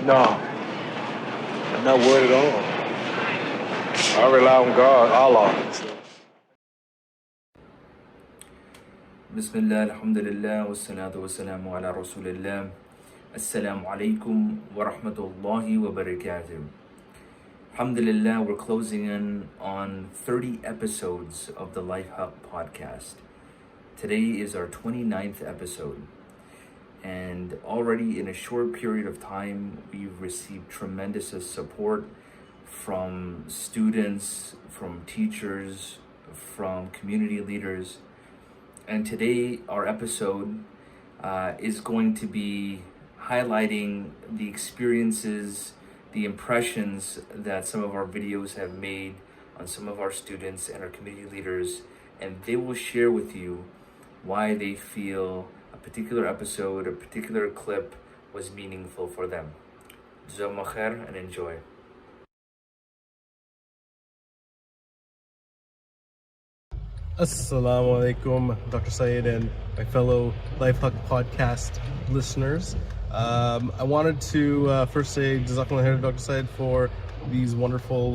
No, I'm not worried at all. I rely on God, Allah. Bismillah, alhamdulillah, wassalatu wassalamu ala rasulillah. Assalamu alaikum wa rahmatullahi wa barakatuh. Alhamdulillah, we're closing in on 30 episodes of the Life Haqq Podcast. Today is our 29th episode. And already in a short period of time, we've received tremendous support from students, from teachers, from community leaders. And today, our episode is going to be highlighting the experiences, the impressions that some of our videos have made on some of our students and our community leaders. And they will share with you why they feel a particular episode, a particular clip was meaningful for them. JazakumAllahu Khairan and enjoy. Assalamu alaikum, Dr. Syed and my fellow Life Haqq Podcast listeners. I wanted to first say Jazakumullahu Khairan, Dr. Syed, for these wonderful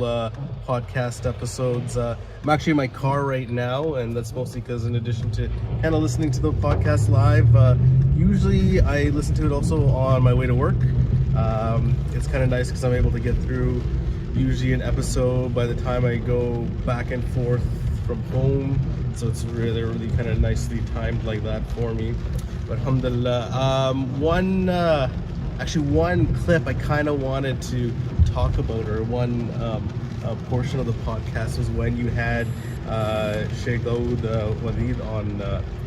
podcast episodes. I'm actually in my car right now, and that's mostly because in addition to kind of listening to the podcast live, usually I listen to it also on my way to work. It's kind of nice because I'm able to get through usually an episode by the time I go back and forth from home, so it's really kind of nicely timed like that for me. But alhamdulillah, one clip I kind of wanted to talk about, or one portion of the podcast, was when you had Sheikh Walid on,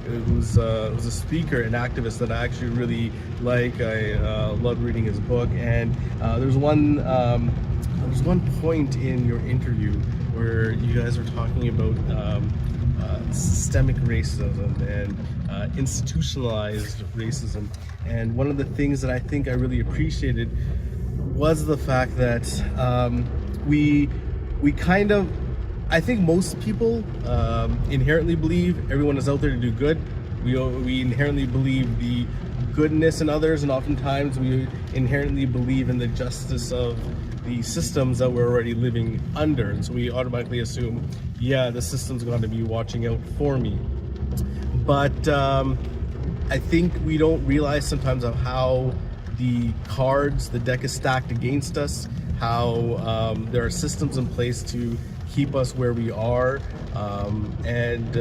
who's a speaker and activist that I actually really like. I love reading his book, and there's one point in your interview where you guys were talking about systemic racism and institutionalized racism. And one of the things that I think I really appreciated was the fact that we kind of, I think most people inherently believe everyone is out there to do good. We inherently believe the goodness in others, and oftentimes we inherently believe in the justice of the systems that we're already living under, and so we automatically assume, yeah, the system's going to be watching out for me. But I think we don't realize sometimes of how the deck is stacked against us, how there are systems in place to keep us where we are, and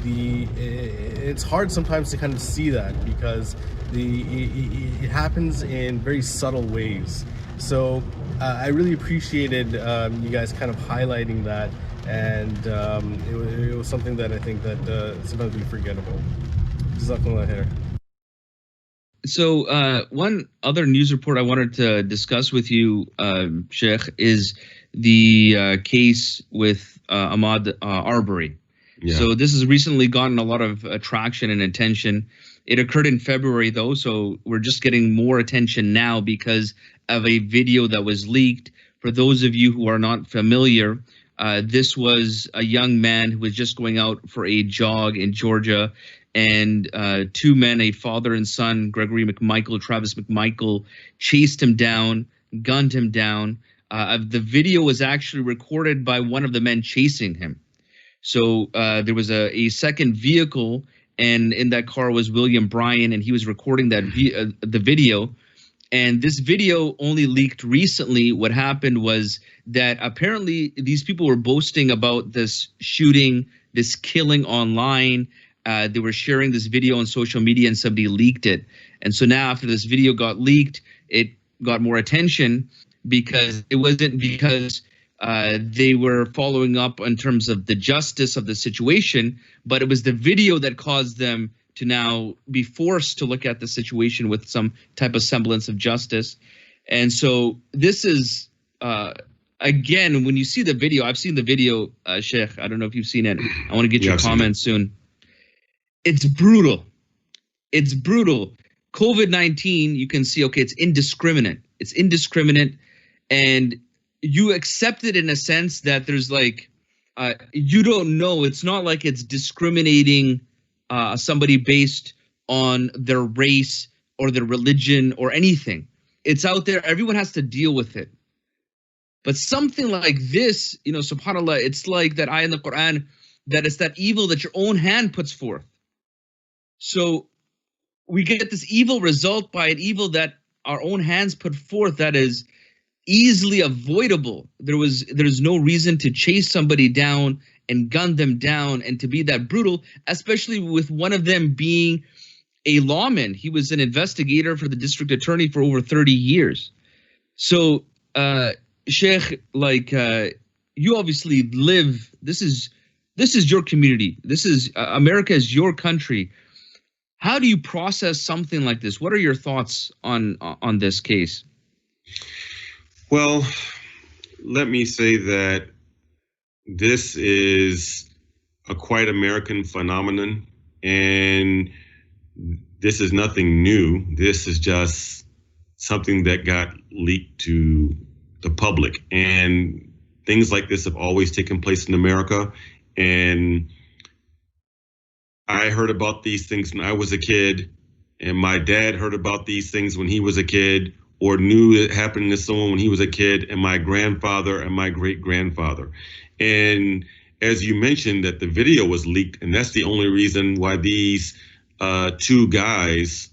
it's hard sometimes to kind of see that because it happens in very subtle ways. So I really appreciated you guys kind of highlighting that, and it was something that I think that sometimes we forget about. Jazakumullahu Khairan. So one other news report I wanted to discuss with you, Sheikh, is the case with Ahmaud Arbery. Yeah. So this has recently gotten a lot of traction and attention. It occurred in February, though, so we're just getting more attention now because of a video that was leaked. For those of you who are not familiar, this was a young man who was just going out for a jog in Georgia, and two men, a father and son, Gregory McMichael, Travis McMichael, chased him down, gunned him down. The video was actually recorded by one of the men chasing him. So there was a second vehicle, and in that car was William Bryan, and he was recording that the video. And this video only leaked recently. What happened was that apparently these people were boasting about this shooting, this killing online. They were sharing this video on social media, and somebody leaked it. And so now after this video got leaked, it got more attention because it wasn't because they were following up in terms of the justice of the situation, but it was the video that caused them to now be forced to look at the situation with some type of semblance of justice. And so this is, again, when you see the video, I've seen the video, Sheikh, I don't know if you've seen it. I want to get your comments soon. It's brutal. It's brutal. COVID-19, you can see, okay, it's indiscriminate. It's indiscriminate. And you accept it in a sense that there's like, you don't know. It's not like it's discriminating somebody based on their race or their religion or anything. it's out there. Everyone has to deal with it. But something like this, subhanAllah, it's like that ayah in the Quran, that it's that evil that your own hand puts forth. So we get this evil result by an evil that our own hands put forth that is easily avoidable. There's no reason to chase somebody down and gun them down and to be that brutal, especially with one of them being a lawman. He was an investigator for the district attorney for over 30 years. So, Sheikh, you obviously live, this is your community. This is, America is your country. How do you process something like this? What are your thoughts on this case? Well, let me say that this is a quite American phenomenon, and this is nothing new. This is just something that got leaked to the public, and things like this have always taken place in America. And I heard about these things when I was a kid, and my dad heard about these things when he was a kid, or knew it happened to someone when he was a kid, and my grandfather and my great-grandfather. And as you mentioned, that the video was leaked, and that's the only reason why these two guys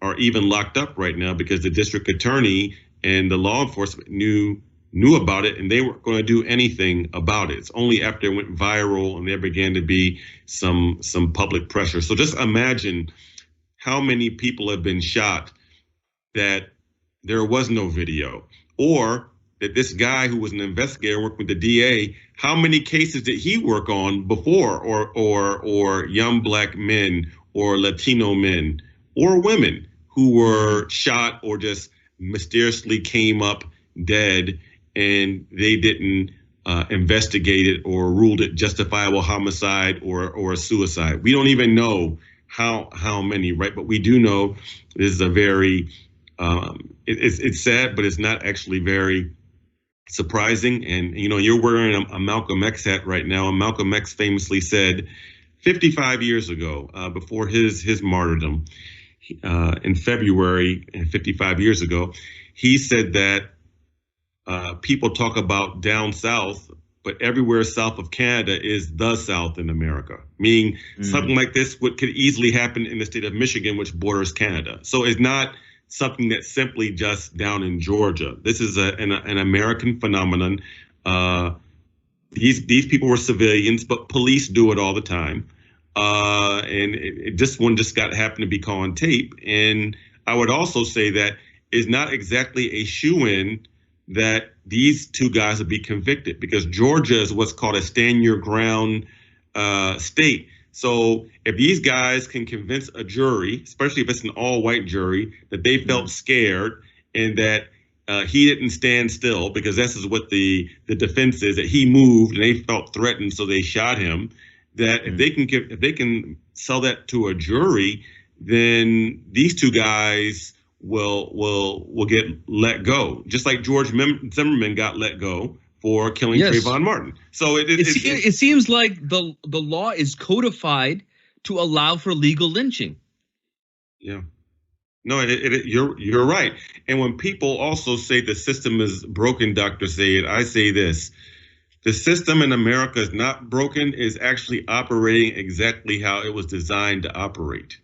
are even locked up right now, because the district attorney and the law enforcement knew about it, and they weren't going to do anything about it. It's only after it went viral and there began to be some public pressure. So just imagine how many people have been shot that there was no video, or that this guy who was an investigator working with the DA, how many cases did he work on before, or young black men or Latino men or women who were shot or just mysteriously came up dead, and they didn't investigate it or ruled it justifiable homicide or a suicide. We don't even know how many, right? But we do know this is a very, it's sad, but it's not actually very surprising. And, you're wearing a Malcolm X hat right now. And Malcolm X famously said 55 years ago, before his martyrdom, in February, 55 years ago, he said that people talk about down south, but everywhere south of Canada is the South in America, meaning something like this could easily happen in the state of Michigan, which borders Canada. So it's not something that's simply just down in Georgia. This is an American phenomenon. These people were civilians, but police do it all the time. And this one just happened to be caught on tape. And I would also say that it's not exactly a shoo-in that these two guys will be convicted, because Georgia is what's called a stand your ground state. So if these guys can convince a jury, especially if it's an all-white jury, that they felt scared and that he didn't stand still, because this is what the defense is, that he moved and they felt threatened, so they shot him. That if they can sell that to a jury, then these two guys will get let go, just like George Zimmerman got let go for killing Trayvon Martin. So it seems like the law is codified to allow for legal lynching. Yeah. No, you're right. And when people also say the system is broken, Dr. Syed, I say this: the system in America is not broken, is actually operating exactly how it was designed to operate.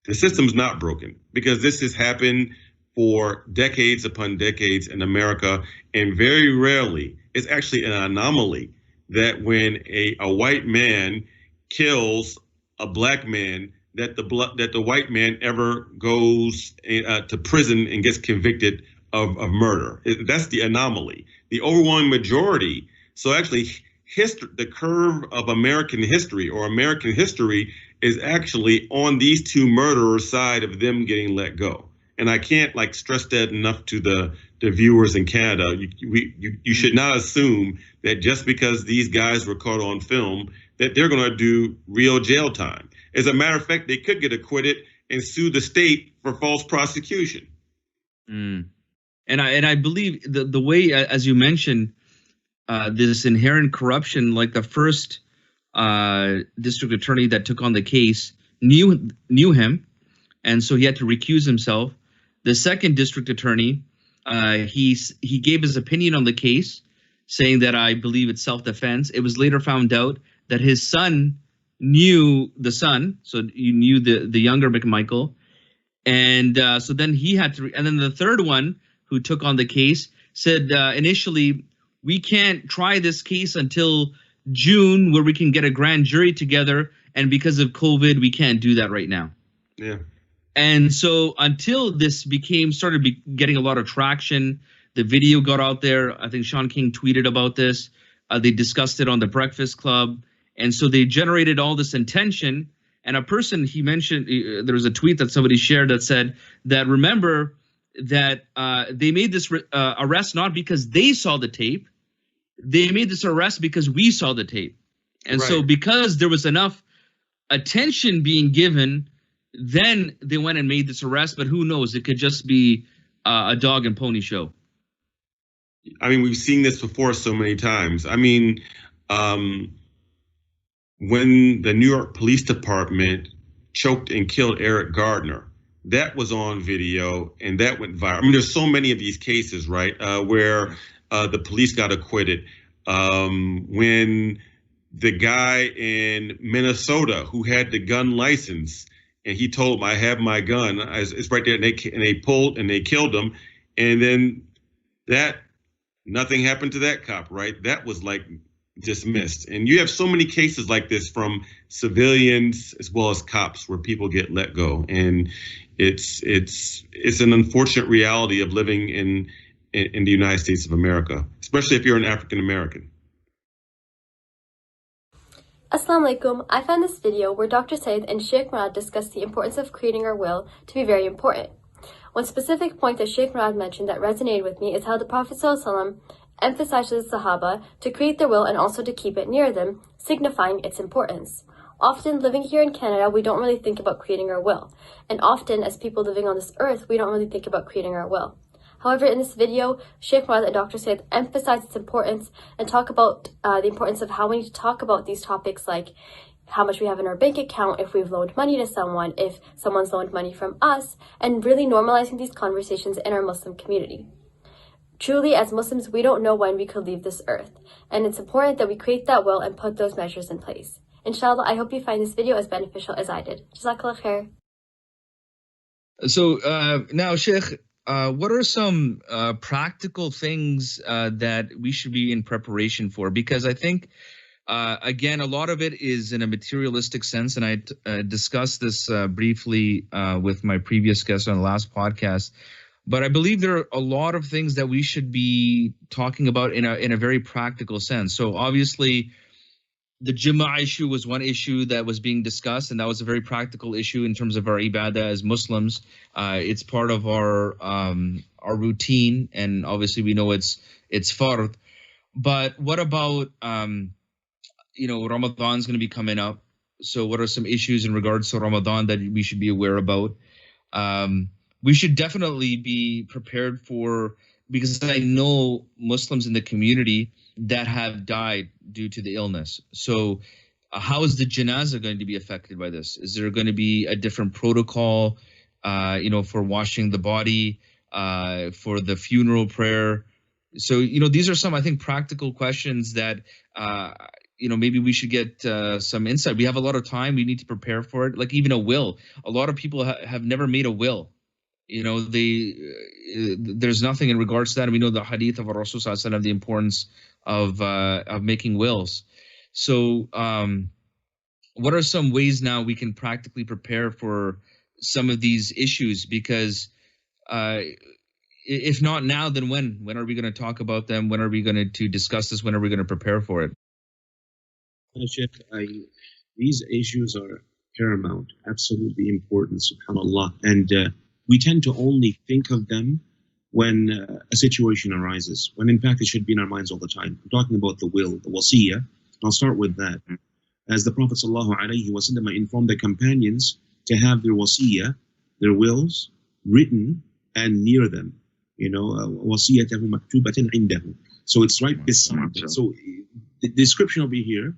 The system's not broken, because this has happened for decades upon decades in America, and very rarely, it's actually an anomaly that when a white man kills a black man, that the white man ever goes to prison and gets convicted of murder. That's the anomaly. The overwhelming majority. So actually, the curve of American history, or American history, is actually on these two murderers' side of them getting let go. And I can't stress that enough to the viewers in Canada. You should not assume that just because these guys were caught on film that they're going to do real jail time. As a matter of fact, they could get acquitted and sue the state for false prosecution. And I believe the way, as you mentioned, this inherent corruption, like the first district attorney that took on the case knew him, and so he had to recuse himself. The second district attorney he gave his opinion on the case, saying that I believe it's self-defense. It was later found out that his son knew the son, so you knew the younger McMichael, and so then he had to. And then the third one, who took on the case, said initially, we can't try this case until June, where we can get a grand jury together, and because of COVID, we can't do that right now. Yeah. And so until this started getting a lot of traction, the video got out there. I think Sean King tweeted about this. They discussed it on the Breakfast Club. And so they generated all this intention. And a person, he mentioned, there was a tweet that somebody shared that said that, remember that they made this arrest not because they saw the tape. They made this arrest because we saw the tape. And so because there was enough attention being given, then they went and made this arrest. But who knows? It could just be a dog and pony show. I mean, we've seen this before so many times. I mean, when the New York Police Department choked and killed Eric Gardner, that was on video and that went viral. I mean, there's so many of these cases, right, where the police got acquitted. When the guy in Minnesota who had the gun license and he told him, I have my gun, it's right there, and they pulled and they killed him. And then nothing happened to that cop, right? That was like dismissed. And you have so many cases like this from civilians as well as cops where people get let go. And it's an unfortunate reality of living in the United States of America, especially if you're an African American. Assalamu alaikum. I found this video where Dr. Syed and Sheikh Murad discussed the importance of creating our will to be very important. One specific point that Sheikh Murad mentioned that resonated with me is how the Prophet ﷺ emphasizes the Sahaba to create their will and also to keep it near them, signifying its importance. Often, living here in Canada, we don't really think about creating our will. And often, as people living on this earth, we don't really think about creating our will. However, in this video, Sheikh Murad and Dr. Syed emphasize its importance and talk about the importance of how we need to talk about these topics, like how much we have in our bank account, if we've loaned money to someone, if someone's loaned money from us, and really normalizing these conversations in our Muslim community. Truly, as Muslims, we don't know when we could leave this earth, and it's important that we create that will and put those measures in place. Inshallah, I hope you find this video as beneficial as I did. JazakumAllahu Khairan. So now, Sheikh, what are some practical things that we should be in preparation for? Because I think, again, a lot of it is in a materialistic sense, and I discussed this briefly with my previous guest on the last podcast. But I believe there are a lot of things that we should be talking about in a very practical sense. So obviously, the Jummah issue was one issue that was being discussed, and that was a very practical issue in terms of our ibadah as Muslims. It's part of our routine, and obviously we know it's fard. But what about Ramadan's going to be coming up? So what are some issues in regards to Ramadan that we should be aware about? We should definitely be prepared for, because I know Muslims in the community that have died due to the illness. So how is the janazah going to be affected by this? Is there going to be a different protocol, for washing the body, for the funeral prayer? So, these are some, I think, practical questions that, maybe we should get some insight. We have a lot of time. We need to prepare for it. Like even a will. A lot of people have never made a will. There's nothing in regards to that. And we know the hadith of Rasul Sallallahu Alaihi Wasallam, the importance of making wills. So what are some ways now we can practically prepare for some of these issues? Because if not now, then when? When are we going to talk about them? When are we going to discuss this? When are we going to prepare for it? These issues are paramount, absolutely important, subhanAllah. And we tend to only think of them when a situation arises, when in fact it should be in our minds all the time. I'm talking about the will, the wasiyah. I'll start with that. As the Prophet ﷺ informed the companions to have their wasiyah, their wills, written and near them. وَصِيَّتَهُ مَكْتُوبَةً عِنْدَهُ. So it's right beside them. So the description over here,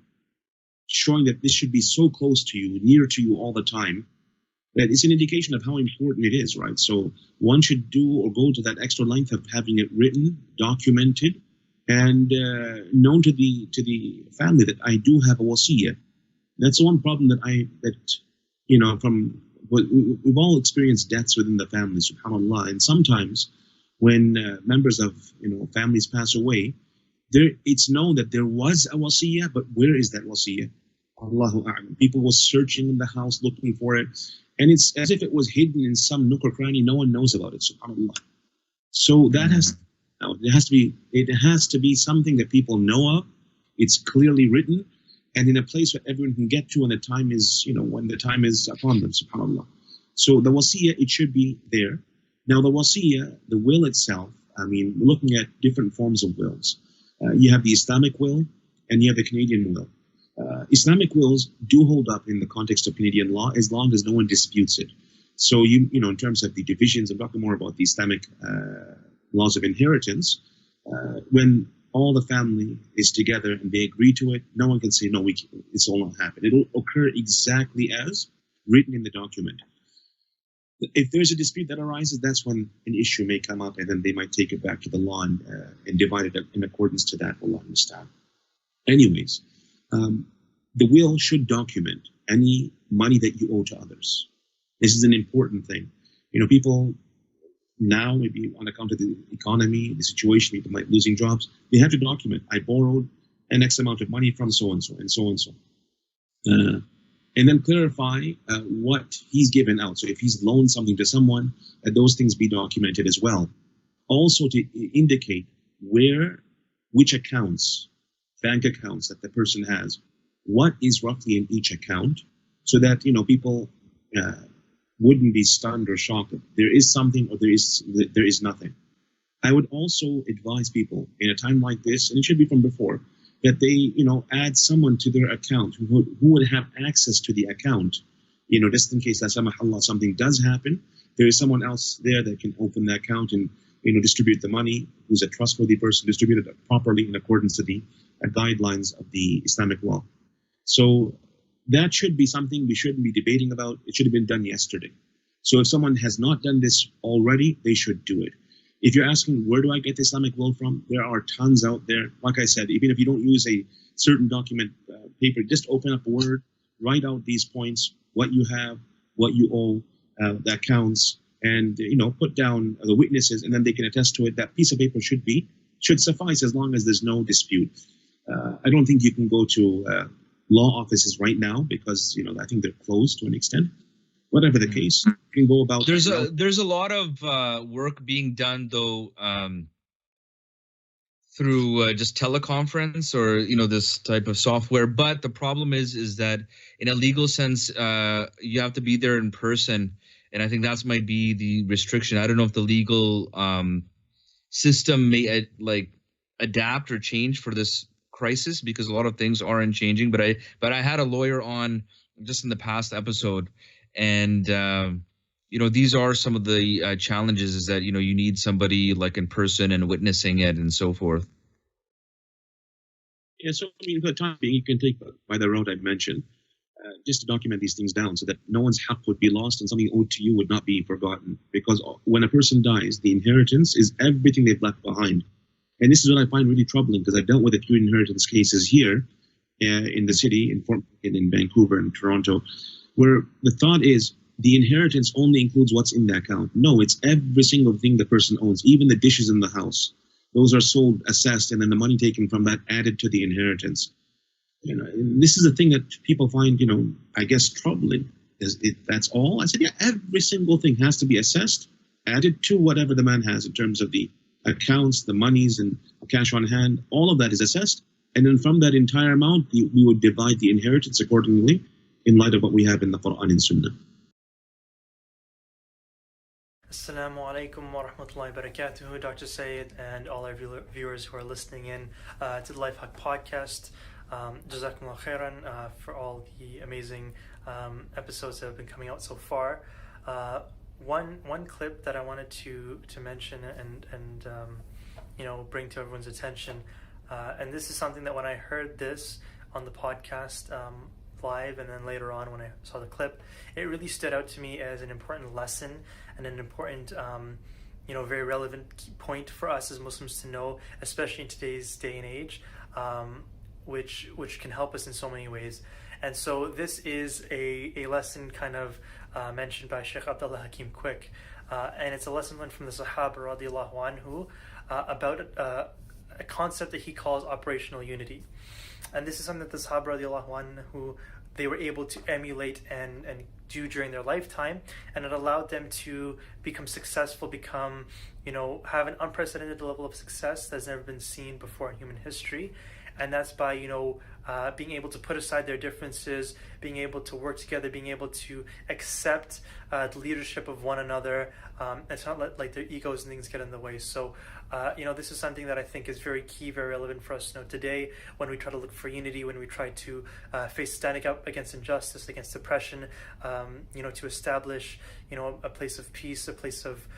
showing that this should be so close to you, near to you all the time, that it's an indication of how important it is, right? So one should do or go to that extra length of having it written, documented, and known to the family that I do have a wasiyah. That's the one problem from we've all experienced deaths within the family, subhanAllah, and sometimes when members of families pass away, it's known that there was a wasiyah, but where is that wasiyah? Allahu a'lam. People were searching in the house looking for it, and it's as if it was hidden in some nook or cranny. No one knows about it, subhanAllah. So that it has to be something that people know of. It's clearly written, and in a place where everyone can get to when the time is, when the time is upon them, subhanAllah. So the wasiyah, it should be there. Now the wasiyah, the will itself, we're looking at different forms of wills. You have the Islamic will, and you have the Canadian will. Islamic wills do hold up in the context of Canadian law as long as no one disputes it. So in terms of the divisions, I'm talking more about the Islamic laws of inheritance. When all the family is together and they agree to it, no one can say, no, it's all not happened. It'll occur exactly as written in the document. If there's a dispute that arises, that's when an issue may come up, and then they might take it back to the law and divide it in accordance to that. Allah understand. Anyways, the will should document any money that you owe to others. This is an important thing. People now, maybe on account of the economy, the situation, people might losing jobs, they have to document, I borrowed an X amount of money from so-and-so and so-and-so. And then clarify what he's given out. So if he's loaned something to someone, those things be documented as well. Also to indicate which accounts, bank accounts that the person has, what is roughly in each account, so that people wouldn't be stunned or shocked if there is something or there is nothing. I would also advise people in a time like this, and it should be from before, that they add someone to their account who would have access to the account, just in case that something does happen, there is someone else there that can open the account and distribute the money, who's a trustworthy person, distribute it properly in accordance to the guidelines of the Islamic law. So that should be something we shouldn't be debating about. It should have been done yesterday. So if someone has not done this already, they should do it. If you're asking, where do I get the Islamic will from? There are tons out there. Like I said, even if you don't use a certain document paper, just open up Word, write out these points, what you have, what you owe, the accounts, and put down the witnesses, and then they can attest to it. That piece of paper should suffice as long as there's no dispute. I don't think you can go to law offices right now because I think they're closed to an extent. Whatever the case, you can go about. There's a lot of work being done though through just teleconference or this type of software. But the problem is that in a legal sense, you have to be there in person, and I think that might be the restriction. I don't know if the legal system may adapt or change for this crisis, because a lot of things aren't changing. But I had a lawyer on just in the past episode. And, these are some of the challenges, is that, you need somebody like in person and witnessing it and so forth. Yeah, so, for the time being, you can take by the road I mentioned, just to document these things down so that no one's haqq would be lost and something owed to you would not be forgotten. Because when a person dies, the inheritance is everything they've left behind. And this is what I find really troubling, because I've dealt with a few inheritance cases here in the city, in Vancouver and Toronto, where the thought is the inheritance only includes what's in the account. No, it's every single thing the person owns, even the dishes in the house. Those are sold, assessed, and then the money taken from that added to the inheritance. And this is a thing that people find, I guess, troubling. That's all? I said, yeah, every single thing has to be assessed, added to whatever the man has in terms of the accounts, the monies, and cash on hand. All of that is assessed. And then from that entire amount, we would divide the inheritance accordingly, in light of what we have in the Quran and Sunnah. Assalamu alaikum wa rahmatullahi wa barakatuhu, Dr. Syed and all our viewers who are listening in to the Life Haqq Podcast. JazakumAllahu Khairan for all the amazing episodes that have been coming out so far. One clip that I wanted to mention and bring to everyone's attention, and this is something that when I heard this on the podcast, live and then later on when I saw the clip, it really stood out to me as an important lesson and an important, very relevant point for us as Muslims to know, especially in today's day and age, which can help us in so many ways. And so this is a lesson kind of mentioned by Sheikh Abdullah Hakim Quick, and it's a lesson learned from the Sahaba radiallahu anhu about a concept that he calls operational unity. And this is something that the Sahaba radiallahu anhu, they were able to emulate and do during their lifetime, and it allowed them to become successful, have an unprecedented level of success that's never been seen before in human history. And that's by, being able to put aside their differences, being able to work together, being able to accept the leadership of one another. It's not let their egos and things get in the way. So, this is something that I think is very key, very relevant for us to know today when we try to look for unity, when we try to standing up against injustice, against oppression, to establish, a place of peace, a place of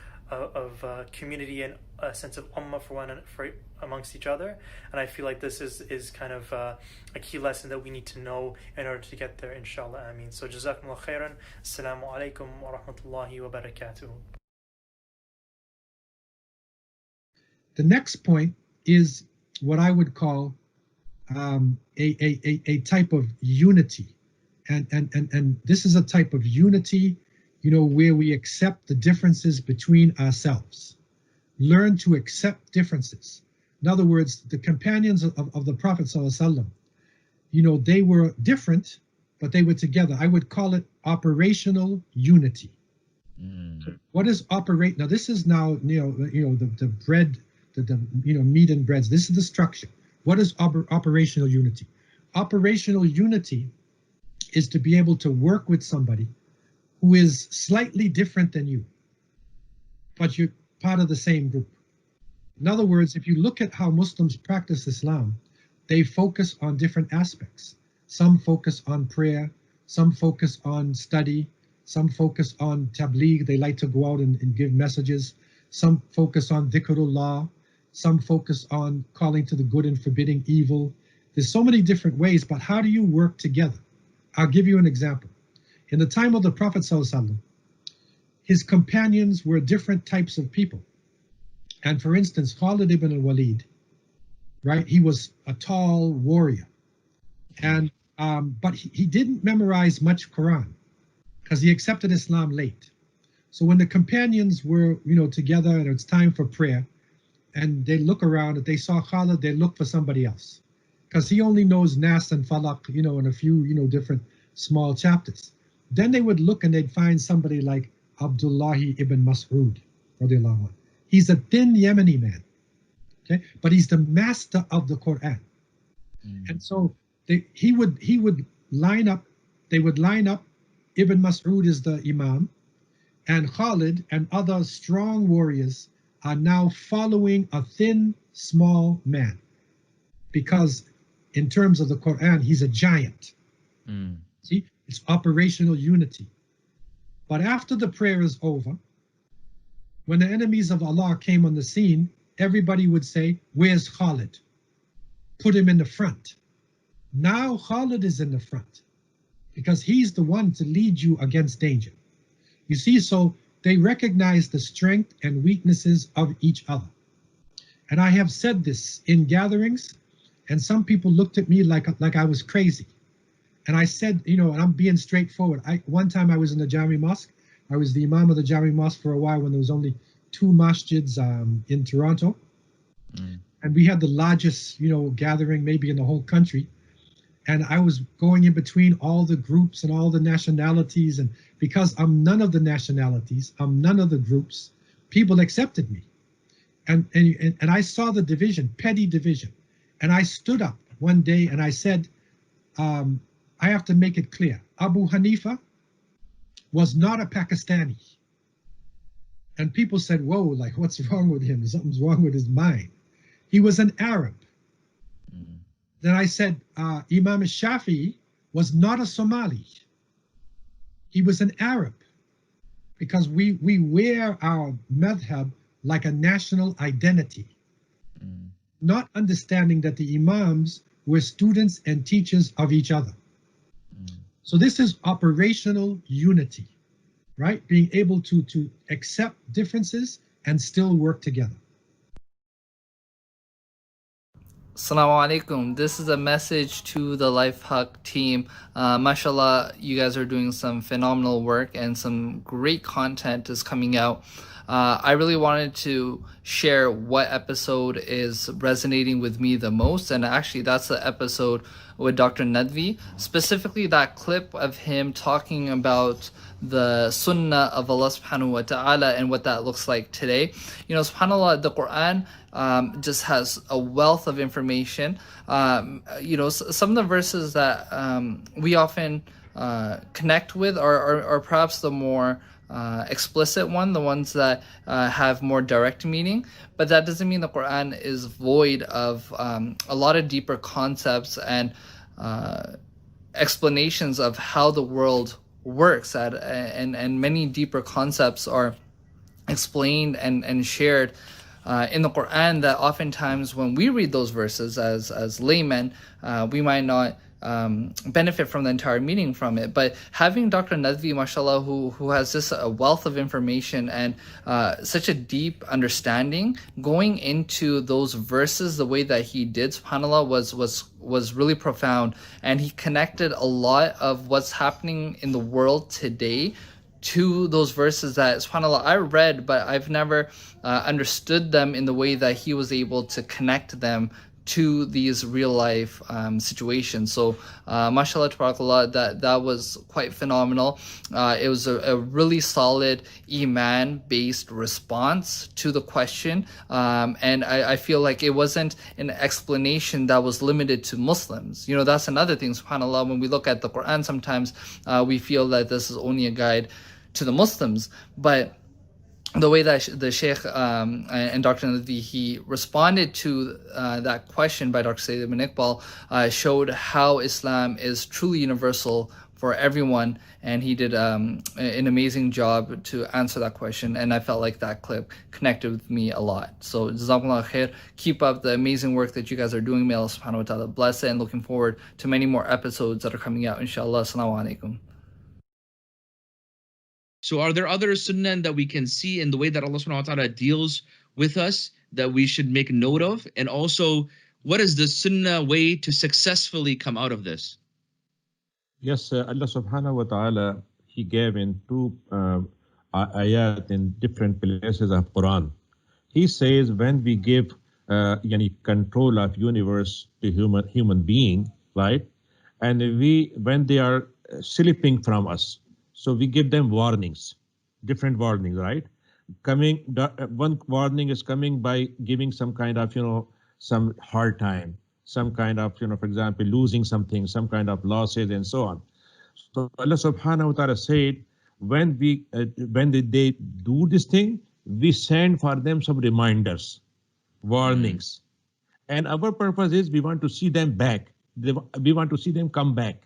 community and a sense of ummah for amongst each other. And I feel like this is kind of a key lesson that we need to know in order to get there, inshallah. Ameen. So JazakumAllahu Khairan. Assalamu alaikum wa rahmatullahi wa barakatuh. The next point is what I would call a type of unity, and this is a type of unity, where we accept the differences between ourselves, learn to accept differences. In other words, the companions of the Prophet ﷺ, they were different, but they were together. I would call it operational unity. What is operate? Now, this is now, the bread, the meat and breads. This is the structure. What is operational unity? Operational unity is to be able to work with somebody who is slightly different than you, but you're part of the same group. In other words, if you look at how Muslims practice Islam, they focus on different aspects. Some focus on prayer, some focus on study, some focus on tabligh, they like to go out and give messages. Some focus on dhikrullah, some focus on calling to the good and forbidding evil. There's so many different ways, but how do you work together? I'll give you an example. In the time of the Prophet ﷺ, his companions were different types of people. And for instance, Khalid ibn al-Walid, right? He was a tall warrior. And but he didn't memorize much Quran because he accepted Islam late. So when the companions were, together and it's time for prayer, and they look around, if they saw Khalid, they look for somebody else because he only knows Nas and Falaq, and a few, different small chapters. Then they would look and they'd find somebody like Abdullah ibn Mas'ud. He's a thin Yemeni man, okay, but he's the master of the Quran. And so he would line up. They would line up. Ibn Mas'ud is the Imam, and Khalid and other strong warriors are now following a thin, small man, because in terms of the Quran, he's a giant. See, it's operational unity. But after the prayer is over, when the enemies of Allah came on the scene, everybody would say, "Where's Khalid? Put him in the front." Now Khalid is in the front because he's the one to lead you against danger. You see, so they recognize the strength and weaknesses of each other. And I have said this in gatherings, and some people looked at me like I was crazy. And I said, and I'm being straightforward. One time I was in the Jami Mosque. I was the Imam of the Jami Mosque for a while when there was only 2 masjids in Toronto. And we had the largest, gathering maybe in the whole country. And I was going in between all the groups and all the nationalities. And because I'm none of the nationalities, I'm none of the groups, people accepted me. And I saw the division, petty division. And I stood up one day and I said, I have to make it clear. Abu Hanifa was not a Pakistani. And people said, whoa, like what's wrong with him? Something's wrong with his mind. He was an Arab. Then I said, Imam Shafi'i was not a Somali. He was an Arab, because we wear our madhab like a national identity, not understanding that the Imams were students and teachers of each other. So this is operational unity, right? Being able to accept differences and still work together. Assalamu alaikum. This is a message to the Life Haqq team. Mashallah, you guys are doing some phenomenal work and some great content is coming out. I really wanted to share what episode is resonating with me the most, and actually that's the episode with Dr. Nadvi, specifically that clip of him talking about the sunnah of Allah subhanahu wa ta'ala and what that looks like today. You know, subhanAllah, the Quran just has a wealth of information. You know, some of the verses that we often connect with are perhaps the more explicit one, the ones that have more direct meaning, but that doesn't mean the Quran is void of a lot of deeper concepts and explanations of how the world works and many deeper concepts are explained and shared in the Quran that oftentimes when we read those verses as laymen, we might not benefit from the entire meaning from it. But having Dr. Nadvi, mashallah, who has just a wealth of information and such a deep understanding, going into those verses the way that he did, subhanAllah, was really profound. And he connected a lot of what's happening in the world today to those verses that, subhanAllah, I read, but I've never understood them in the way that he was able to connect them to these real life situations. So mashallah tabarakallah, that was quite phenomenal. It was a really solid Imaan-based response to the question, and I feel like it wasn't an explanation that was limited to Muslims. You know, that's another thing, subhanAllah, when we look at the Quran, sometimes we feel that this is only a guide to the Muslims, but the way that the Sheikh and Dr. Nadvi, he responded to that question by Dr. Syed ibn Iqbal showed how Islam is truly universal for everyone, and he did an amazing job to answer that question, and I felt like that clip connected with me a lot. So JazakumAllahu Khairan, keep up the amazing work that you guys are doing. May Allah subhanahu wa ta'ala bless it, and looking forward to many more episodes that are coming out, inshallah. Assalamu alaikum. So are there other sunnah that we can see in the way that Allah subhanahu wa ta'ala deals with us that we should make note of? And also, what is the sunnah way to successfully come out of this? Yes, Allah subhanahu wa ta'ala, He gave in two ayat in different places of Quran. He says when we give control of universe to human being, right? And when they are slipping from us, so we give them warnings, different warnings, right? One warning is coming by giving some kind of, some hard time, some kind of, for example, losing something, some kind of losses and so on. So Allah subhanahu wa ta'ala said, when they do this thing, we send for them some reminders, warnings. And our purpose is we want to see them back. We want to see them come back,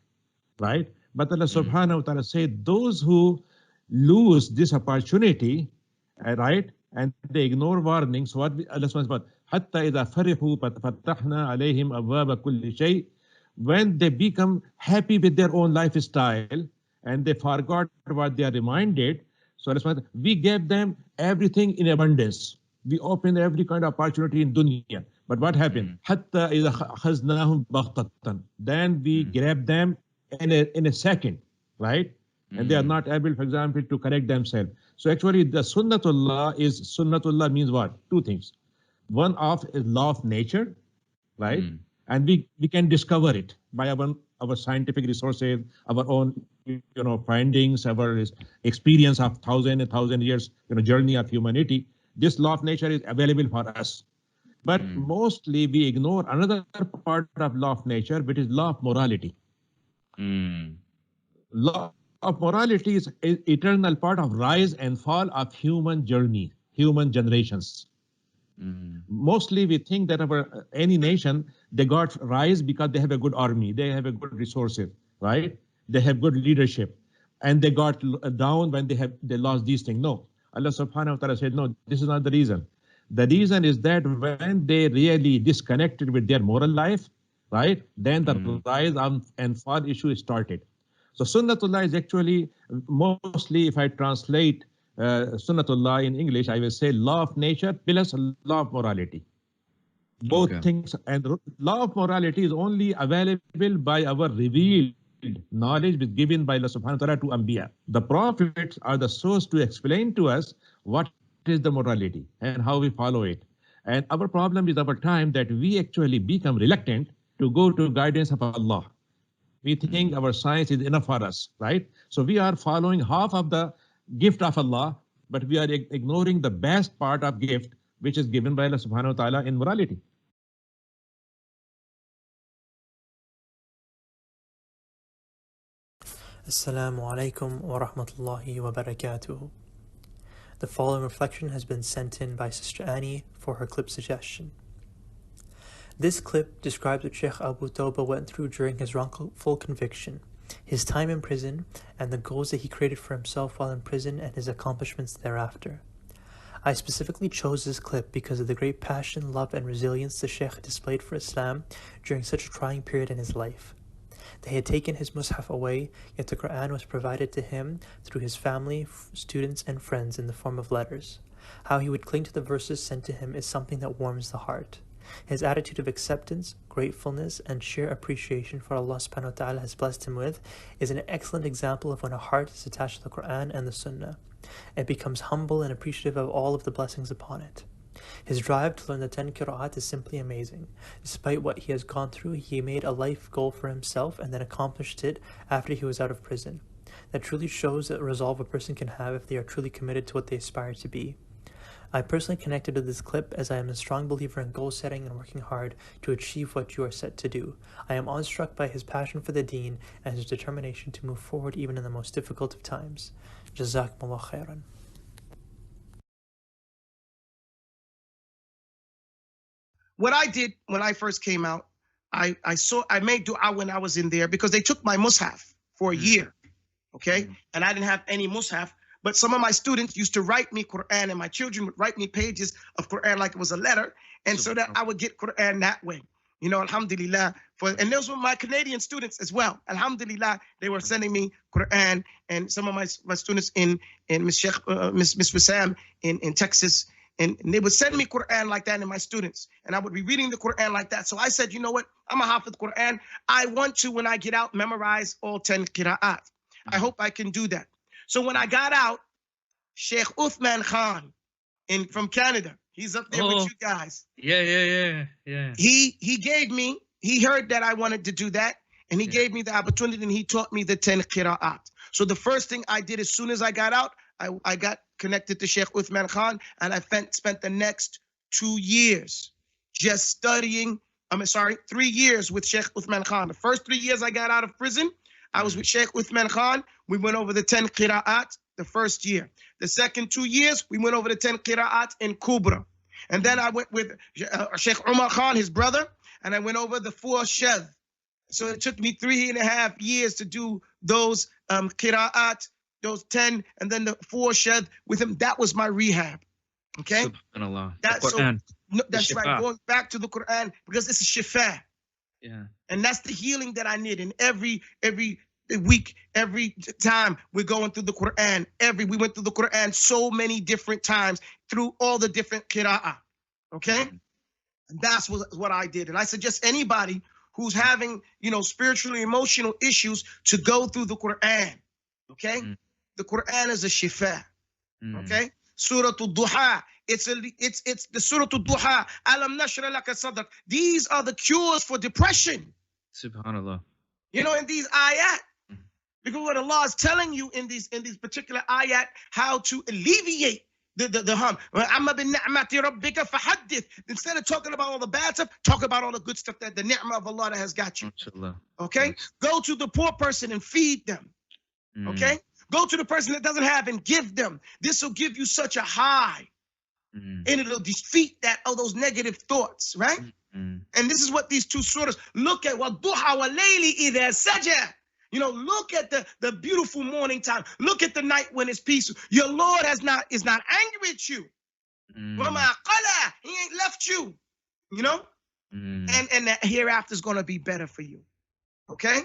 right? But Allah subhanahu wa ta'ala said, those who lose this opportunity, right, and they ignore warnings, what Allah subhanahu wa ta'ala said, حَتَّى إِذَا فَرِحُوا فَتَحْنَا عَلَيْهِمْ أَبْوَابَ كُلِّ شَيْءٍ, when they become happy with their own lifestyle and they forgot what they are reminded, so Allah subhanahu wa ta'ala, we gave them everything in abundance. We opened every kind of opportunity in dunya. But what happened? حَتَّى إِذَا خَزْنَاهُمْ بَغْتَةً, then we grab them in a second, right? And they are not able, for example, to correct themselves. So actually the sunnatullah means what? Two things. One of is law of nature, right? And we can discover it by our scientific resources, our own findings, our experience of thousand years journey of humanity. This law of nature is available for us. But mostly we ignore another part of law of nature, which is law of morality. Law of morality is an eternal part of rise and fall of human journey, human generations. Mostly we think that any nation, they got rise because they have a good army, they have a good resources, right? They have good leadership, and they got down when they lost these things. No, Allah subhanahu wa ta'ala said, no, this is not the reason. The reason is that when they really disconnected with their moral life, right, then the rise and fall issue started. So Sunnatullah is actually mostly, if I translate Sunnatullah in English, I will say law of nature plus law of morality. Both things, and law of morality is only available by our revealed knowledge given by Allah subhanahu wa ta'ala to Anbiya. The prophets are the source to explain to us what is the morality and how we follow it. And our problem is our time that we actually become reluctant to go to guidance of Allah. We think our science is enough for us, right? So we are following half of the gift of Allah, but we are ignoring the best part of gift, which is given by Allah subhanahu wa ta'ala in morality. Assalamu alaikum wa rahmatullahi wa barakatuhu. The following reflection has been sent in by Sister Annie for her clip suggestion. This clip describes what Sheikh Abu Tawbah went through during his wrongful conviction, his time in prison, and the goals that he created for himself while in prison and his accomplishments thereafter. I specifically chose this clip because of the great passion, love, and resilience the Sheikh displayed for Islam during such a trying period in his life. They had taken his mushaf away, yet the Quran was provided to him through his family, students, and friends in the form of letters. How he would cling to the verses sent to him is something that warms the heart. His attitude of acceptance, gratefulness, and sheer appreciation for Allah subhanahu wa ta'ala has blessed him with is an excellent example of when a heart is attached to the Quran and the Sunnah. It becomes humble and appreciative of all of the blessings upon it. His drive to learn the 10 qira'at is simply amazing. Despite what he has gone through, he made a life goal for himself and then accomplished it after he was out of prison. That truly shows the resolve a person can have if they are truly committed to what they aspire to be. I personally connected to this clip as I am a strong believer in goal setting and working hard to achieve what you are set to do. I am awestruck by his passion for the deen and his determination to move forward even in the most difficult of times. JazakumAllahu Khairan. What I did when I first came out, I made dua when I was in there because they took my mushaf for a year, okay? And I didn't have any mushaf, but some of my students used to write me Quran, and my children would write me pages of Quran like it was a letter, and so that I would get Quran that way. You know, alhamdulillah. And those were my Canadian students as well. Alhamdulillah, they were sending me Quran, and some of my students in Miss Wissam in Texas, and they would send me Quran like that, and my students, and I would be reading the Quran like that. So I said, you know what? I'm a Hafiz Quran. I want to, when I get out, memorize all 10 qira'at. I hope I can do that. So when I got out, Sheikh Uthman Khan from Canada, he's up there with you guys. Yeah. He heard that I wanted to do that, and he gave me the opportunity, and he taught me the 10 qira'at. So the first thing I did as soon as I got out, I got connected to Sheikh Uthman Khan, and I spent the next 2 years just studying. 3 years with Sheikh Uthman Khan. The first 3 years I got out of prison, I was with Sheikh Uthman Khan. We went over the 10 qira'at the first year. The second 2 years, we went over the 10 qira'at in Kubra. And then I went with Sheikh Umar Khan, his brother, and I went over the 4 shadh. So it took me 3.5 years to do those qira'at, those 10, and then the 4 shadh with him. That was my rehab. Okay? SubhanAllah. That's right. Going back to the Quran, because it's a shifa. Yeah. And that's the healing that I need. And every week, every time we're going through the Quran, we went through the Quran so many different times through all the different qira'ah. Okay? And that's what I did. And I suggest anybody who's having, spiritually emotional issues to go through the Quran. Okay? The Quran is a shifa. Okay? Surah Al-Duha. It's the Surah Al-Duha. Alam nashra laka sadrak. These are the cures for depression. SubhanAllah. In these ayat. Because what Allah is telling you in these particular ayat, how to alleviate the harm. Instead of talking about all the bad stuff, talk about all the good stuff, that the ni'mah of Allah that has got you. Okay? Go to the poor person and feed them. Okay? Go to the person that doesn't have and give them. This will give you such a high. And it'll defeat all those negative thoughts, right? And this is what these two surahs look at. وَالضُّحَى وَاللَّيْلِ إِذَا سَجَى. Look at the beautiful morning time. Look at the night when it's peaceful. Your Lord is not angry with you. وَمَا قَلَى. He ain't left you. And the hereafter is going to be better for you. Okay?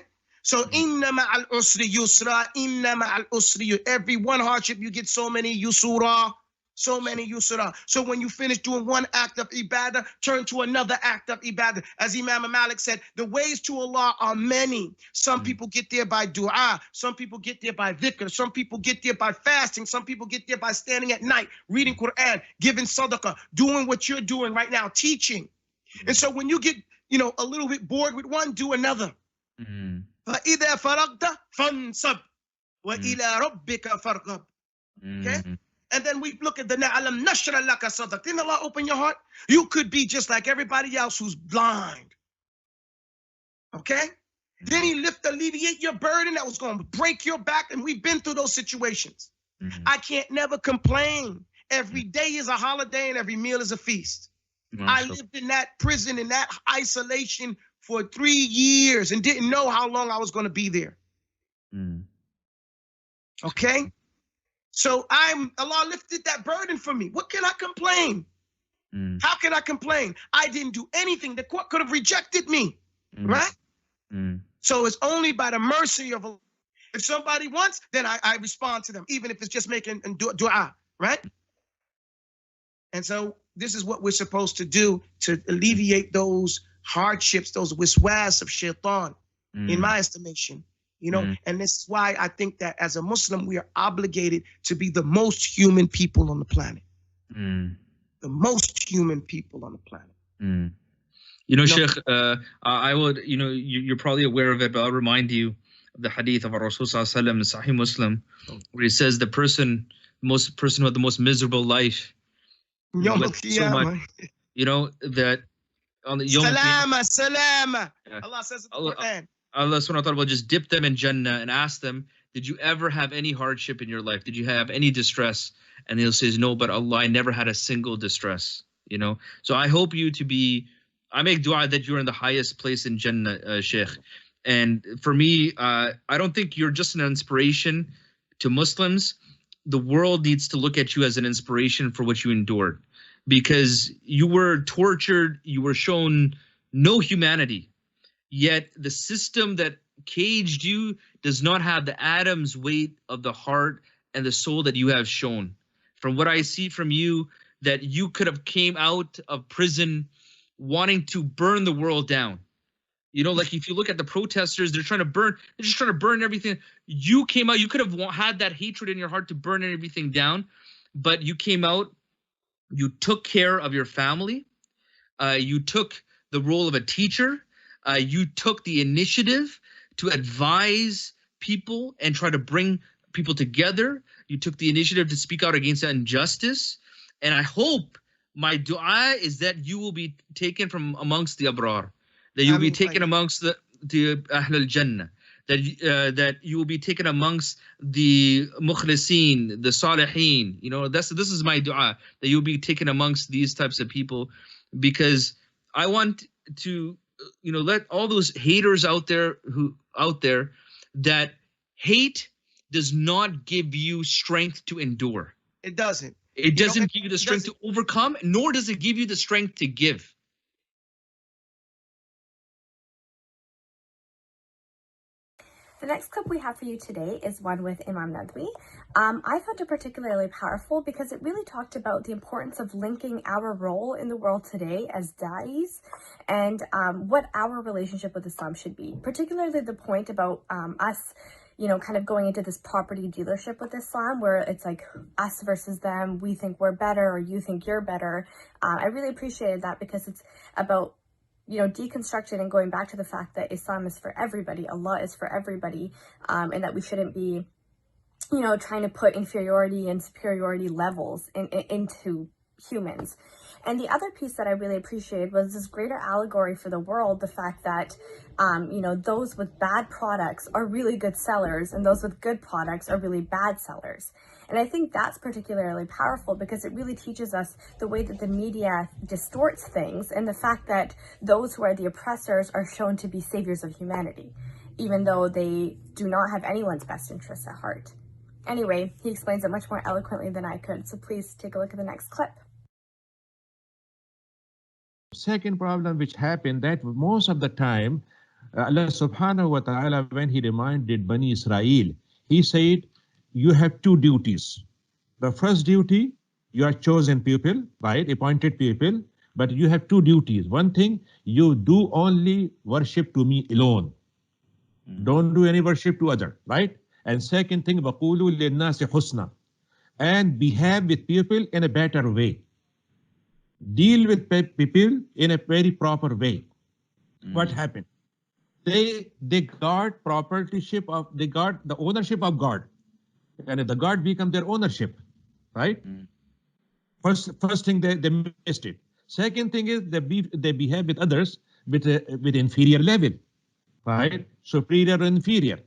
So inna ma'al usri yusra, inna ma'al usri. Every one hardship you get so many yusura. So many yusra. So when you finish doing one act of ibadah, turn to another act of ibadah. As Imam Malik said, the ways to Allah are many. Some people get there by dua. Some people get there by dhikr. Some people get there by fasting. Some people get there by standing at night, reading Quran, giving sadaqah, doing what you're doing right now, teaching. And so when you get, a little bit bored with one, do another. فَإِذَا فَرَغْتَ فَانْصَبْ وَإِلَى رَبِّكَ فَارْغَبْ. Okay? And then we look at the na'alam nashra laka sadaq. Didn't Allah open your heart? You could be just like everybody else who's blind. Okay? Then he alleviate your burden that was going to break your back, and we've been through those situations. I can't never complain. Every day is a holiday and every meal is a feast. I lived in that prison, in that isolation for 3 years and didn't know how long I was going to be there. Okay? So Allah lifted that burden for me. What can I complain? How can I complain? I didn't do anything. The court could have rejected me, right? So it's only by the mercy of Allah. If somebody wants, then I respond to them, even if it's just making dua, right? And so this is what we're supposed to do to alleviate those hardships, those wiswas of shaitan, in my estimation. And this is why I think that as a Muslim, we are obligated to be the most human people on the planet. The most human people on the planet. Sheikh, I would, you're probably aware of it, but I'll remind you of the hadith of our Rasul Sallallahu Alaihi Wasallam in Sahih Muslim, where he says the person who had the most miserable life, so much, that on the Salama. Allah says in the Quran. Allah subhanahu wa ta'ala will just dip them in Jannah and ask them, did you ever have any hardship in your life? Did you have any distress? And he'll say, no, but Allah, I never had a single distress, So I hope I make dua that you're in the highest place in Jannah, Sheikh. And for me, I don't think you're just an inspiration to Muslims. The world needs to look at you as an inspiration for what you endured, because you were tortured, you were shown no humanity. Yet the system that caged you does not have the atom's weight of the heart and the soul that you have shown. From what I see from you, that you could have came out of prison wanting to burn the world down. Like if you look at the protesters, they're just trying to burn everything. You came out, you could have had that hatred in your heart to burn everything down, but you came out, you took care of your family, you took the role of a teacher, you took the initiative to advise people and try to bring people together. You took the initiative to speak out against injustice. And I hope, my dua is that you will be taken from amongst the abrar, that you will be taken amongst the Ahlul Jannah, that you will be taken amongst the mukhlisin, the salihin. This is my dua, that you'll be taken amongst these types of people, because I want to let all those haters out there that hate does not give you strength to endure. It doesn't. It doesn't give you the strength to overcome, nor does it give you the strength to give. The next clip we have for you today is one with Mime Medley. I found it particularly powerful because it really talked about the importance of linking our role in the world today as da'is and what our relationship with Islam should be, particularly the point about us kind of going into this property dealership with Islam, where it's like us versus them, we think we're better or you think you're better. I really appreciated that, because it's about deconstructing and going back to the fact that Islam is for everybody, Allah is for everybody, and that we shouldn't be, trying to put inferiority and superiority levels into humans. And the other piece that I really appreciated was this greater allegory for the world, the fact that, those with bad products are really good sellers and those with good products are really bad sellers. And I think that's particularly powerful because it really teaches us the way that the media distorts things and the fact that those who are the oppressors are shown to be saviors of humanity, even though they do not have anyone's best interests at heart. Anyway, he explains it much more eloquently than I could, so please take a look at the next clip. Second problem which happened, that most of the time Allah subhanahu wa ta'ala, when he reminded Bani Israel, he said, you have two duties. The first duty, you are chosen people, right? Appointed people, but you have two duties. One thing, you do only worship to me alone. Don't do any worship to other, right? And second thing, وَقُولُوا لِلنَّاسِ حُسْنًا, and behave with people in a better way. Deal with people in a very proper way. What happened? They got propertyship of, they got the ownership of God, and the God become their ownership, right? First thing, they missed it. Second thing is they behave with others with inferior level, right? Superior and inferior.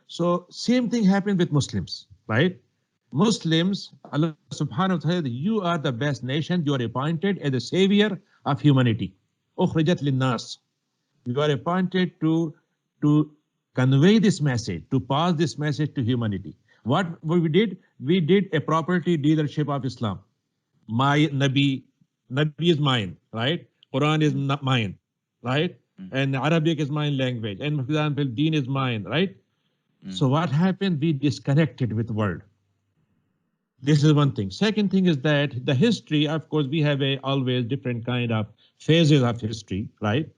So same thing happened with Muslims, right? Muslims, Allah subhanahu wa ta'ala, you are the best nation. You are appointed as the savior of humanity. Ukhrijat linnas. You are appointed to convey this message, to pass this message to humanity. What we did? We did a property dealership of Islam. My Nabi is mine, right? Quran is not mine, right? And Arabic is my language. And for example, Deen is mine, right? So what happened? We disconnected with the world. This is one thing. Second thing is that the history, of course, we have always different kind of phases of history, right?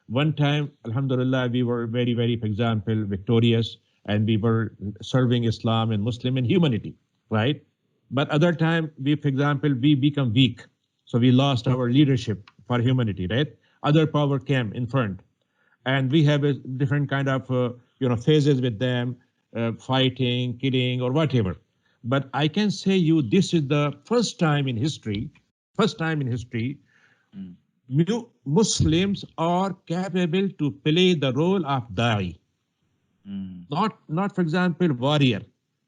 One time, alhamdulillah, we were very, very, for example, victorious, and we were serving Islam and Muslim and humanity, right? But other time, for example, we become weak. So we lost our leadership for humanity, right? Other power came in front, and we have a different kind of, phases with them, fighting, killing, or whatever. But I can say you, this is the first time in history, Muslims are capable to play the role of da'i. Not for example, warrior,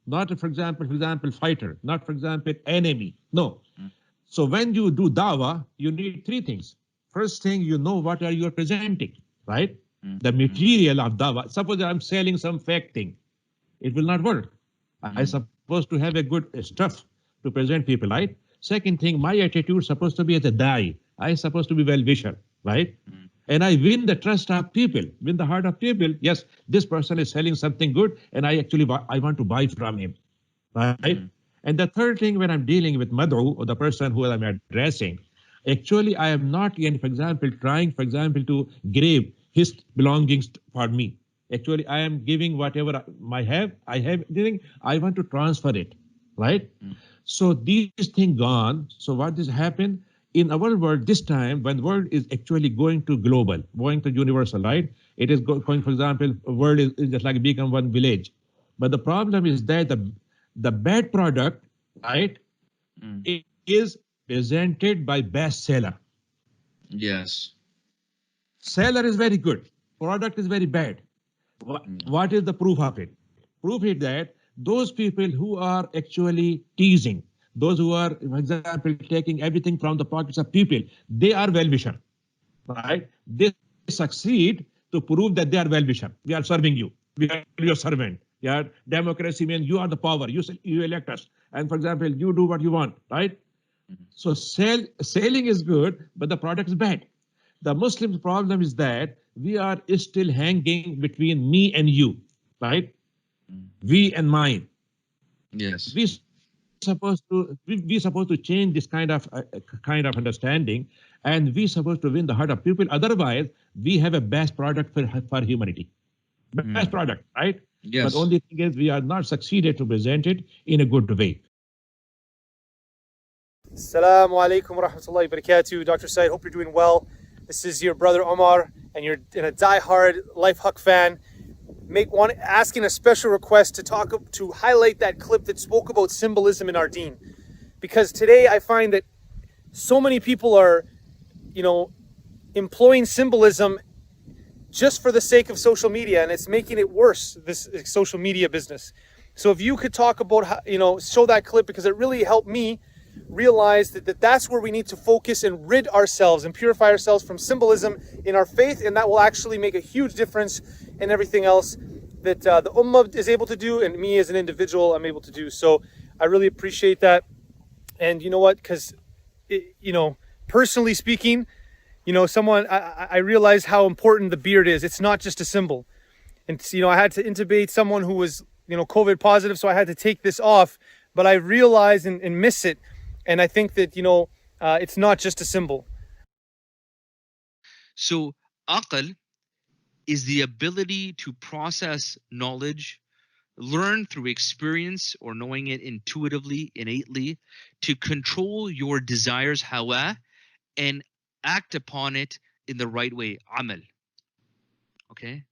not for example, fighter, not for example, enemy. No. So when you do dawah, you need three things. First thing, you know what are you presenting, right? The material of dawah. Suppose I'm selling some fake thing, it will not work. I supposed to have a good stuff to present people, right? Second thing, my attitude supposed to be as a da'i. I supposed to be well-wisher, right? And I win the trust of people, win the heart of people. Yes, this person is selling something good, and I want to buy from him, right? And the third thing, when I'm dealing with mad'u, or the person who I'm addressing, actually I am not, for example, trying, to grab his belongings for me. Actually, I am giving whatever I have, I want to transfer it, right? So these things gone. So what has happened in our world this time, when the world is actually going to global, going to universal, right? It is going, for example, world is just like become one village. But the problem is that the bad product, right, it is presented by best seller. Yes. Seller is very good. Product is very bad. What is the proof of it? Proof is that those people who are actually teasing, those who are, for example, taking everything from the pockets of people, they are well-wisher, right? They succeed to prove that they are well-wisher. We are serving you. We are your servant. Yeah, democracy means you are the power. You elect us. And for example, you do what you want, right? So selling is good, but the product is bad. The Muslim's problem is that we are still hanging between me and you, right? We and mine. Yes. We supposed to change this kind of understanding, and we supposed to win the heart of people. Otherwise, we have a best product for humanity. Best product, right? Yes. But only thing is we are not succeeded to present it in a good way. Assalamu alaikum wa rahmatullahi wa barakatuh. Dr. Syed, hope you're doing well. This is your brother Omar, and you're a die-hard Life Haqq fan. Asking a special request to highlight that clip that spoke about symbolism in our deen. Because today I find that so many people are, employing symbolism just for the sake of social media, and it's making it worse, this social media business. So if you could talk about how, show that clip, because it really helped me realize that that's where we need to focus and rid ourselves and purify ourselves from symbolism in our faith, and that will actually make a huge difference in everything else that the ummah is able to do, and me as an individual I'm able to do. So I really appreciate that. And you know what, because personally speaking, someone, I realized how important the beard is. It's not just a symbol. And, I had to intubate someone who was, COVID positive, so I had to take this off. But I realize and miss it. And I think that, it's not just a symbol. So, aql is the ability to process knowledge, learn through experience or knowing it intuitively, innately, to control your desires, hawa, and act upon it in the right way, amal. Okay?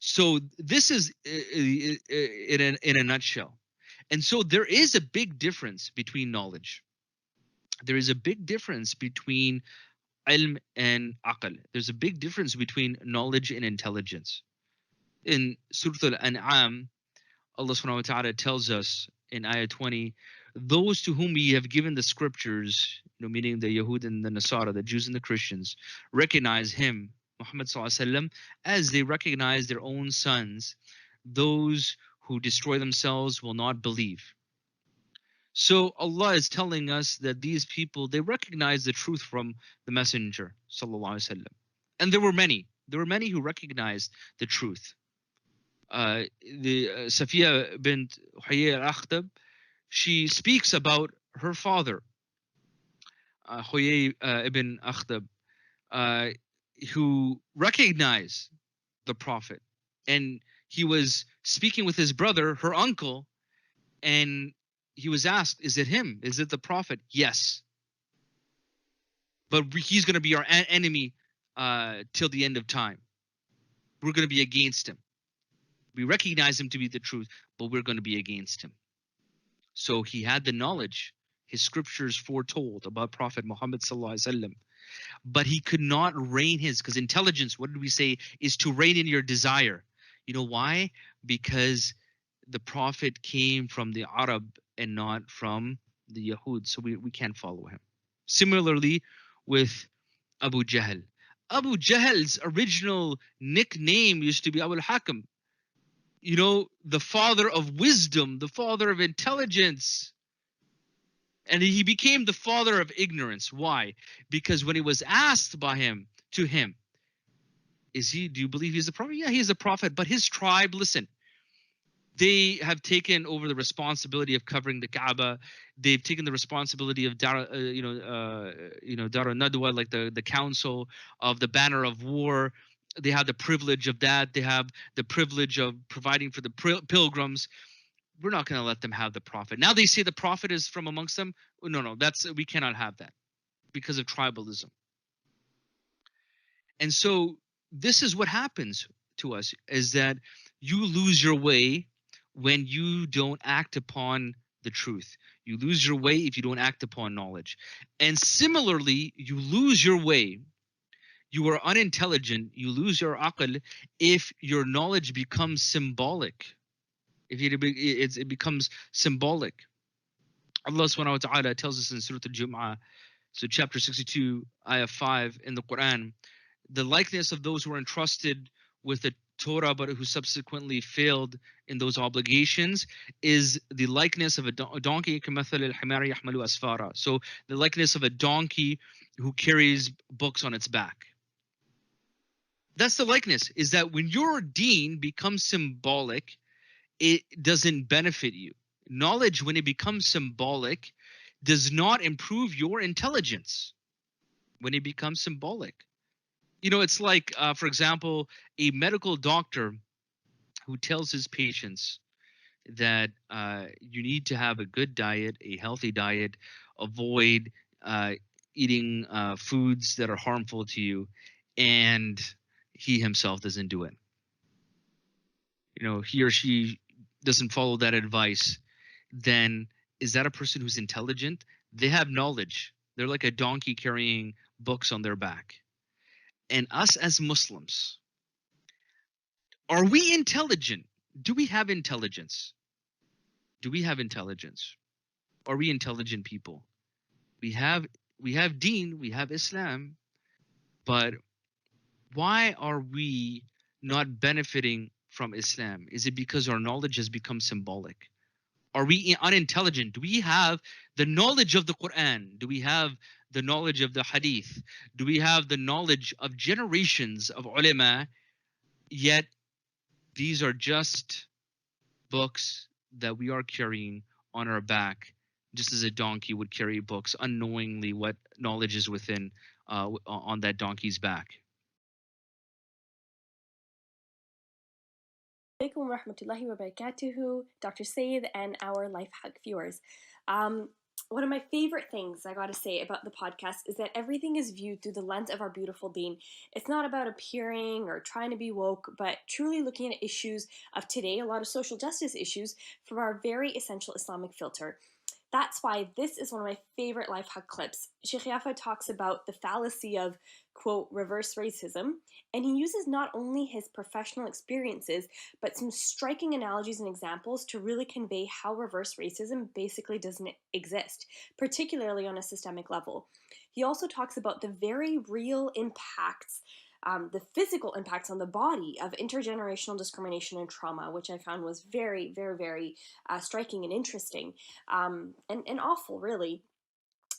So this is in a nutshell. And so there is a big difference between knowledge. There is a big difference between ilm and aql. There's a big difference between knowledge and intelligence. In Surah Al-An'am, Allah subhanahu wa ta'ala tells us in ayah 20, those to whom we have given the scriptures, meaning the Yahud and the Nasara, the Jews and the Christians, recognize him, Muhammad sallallahu alaihi wasallam, as they recognize their own sons. Those who destroy themselves will not believe. So Allah is telling us that these people, they recognize the truth from the Messenger sallallahu alaihi wasallam. And there were many who recognized the truth. The Safiya bint Huyay al-Akhtab, she speaks about her father, Huyay ibn Akhtab, who recognized the Prophet. And he was speaking with his brother, her uncle, and he was asked, is it him? Is it the Prophet? Yes. But he's going to be our enemy till the end of time. We're going to be against him. We recognize him to be the truth, but we're going to be against him. So he had the knowledge, his scriptures foretold about Prophet Muhammad sallallahu alaihi wasallam, but he could not rein his, because intelligence, what did we say, is to rein in your desire. You know why? Because the Prophet came from the Arab and not from the Yahud, so we can't follow him. Similarly with Abu Jahl. Abu Jahl's original nickname used to be Abu al-Hakam. The father of wisdom, the father of intelligence. And he became the father of ignorance. Why? Because when it was asked by him, do you believe he's a prophet? Yeah, he's a prophet, but his tribe, listen, they have taken over the responsibility of covering the Kaaba. They've taken the responsibility of Dar al-Nadwa, like the council of the banner of war. They have the privilege of that. They have the privilege of providing for the pilgrims. We're not going to let them have the prophet. Now they say the prophet is from amongst them. No, we cannot have that because of tribalism. And so this is what happens to us, is that you lose your way when you don't act upon the truth. You lose your way if you don't act upon knowledge. And similarly, you lose your way. You are unintelligent. You lose your aql if your knowledge becomes symbolic. If it becomes symbolic. Allah subhanahu wa ta'ala tells us in Surah Al-Jum'ah, so chapter 62, ayah 5 in the Quran, the likeness of those who are entrusted with the Torah but who subsequently failed in those obligations is the likeness of a donkey, كَمَثَلِ الْحِمَارِ يَحْمَلُ أَسْفَارًا. So the likeness of a donkey who carries books on its back. That's the likeness, is that when your deen becomes symbolic, it doesn't benefit you. Knowledge, when it becomes symbolic, does not improve your intelligence. When it becomes symbolic. It's like, for example, a medical doctor who tells his patients that you need to have a good diet, a healthy diet, avoid eating foods that are harmful to you, and he himself doesn't do it. He or she doesn't follow that advice, then is that a person who's intelligent? They have knowledge. They're like a donkey carrying books on their back. And us as Muslims, are we intelligent? Do we have intelligence? Do we have intelligence? Are we intelligent people? We have deen, we have Islam, but why are we not benefiting from Islam? Is it because our knowledge has become symbolic? Are we unintelligent? Do we have the knowledge of the Quran? Do we have the knowledge of the Hadith? Do we have the knowledge of generations of ulama? Yet these are just books that we are carrying on our back, just as a donkey would carry books, unknowingly what knowledge is within on that donkey's back. Assalamualaikum warahmatullahi wabarakatuh, Dr. Syed and our Life Haqq viewers. One of my favorite things I gotta say about the podcast is that everything is viewed through the lens of our beautiful deen. It's not about appearing or trying to be woke, but truly looking at issues of today, a lot of social justice issues, from our very essential Islamic filter. That's why this is one of my favorite Life Haqq clips. Sheikh Yafa talks about the fallacy of, quote, reverse racism, and he uses not only his professional experiences, but some striking analogies and examples to really convey how reverse racism basically doesn't exist, particularly on a systemic level. He also talks about the very real impacts, the physical impacts on the body of intergenerational discrimination and trauma, which I found was very, very, very striking and interesting, and awful, really.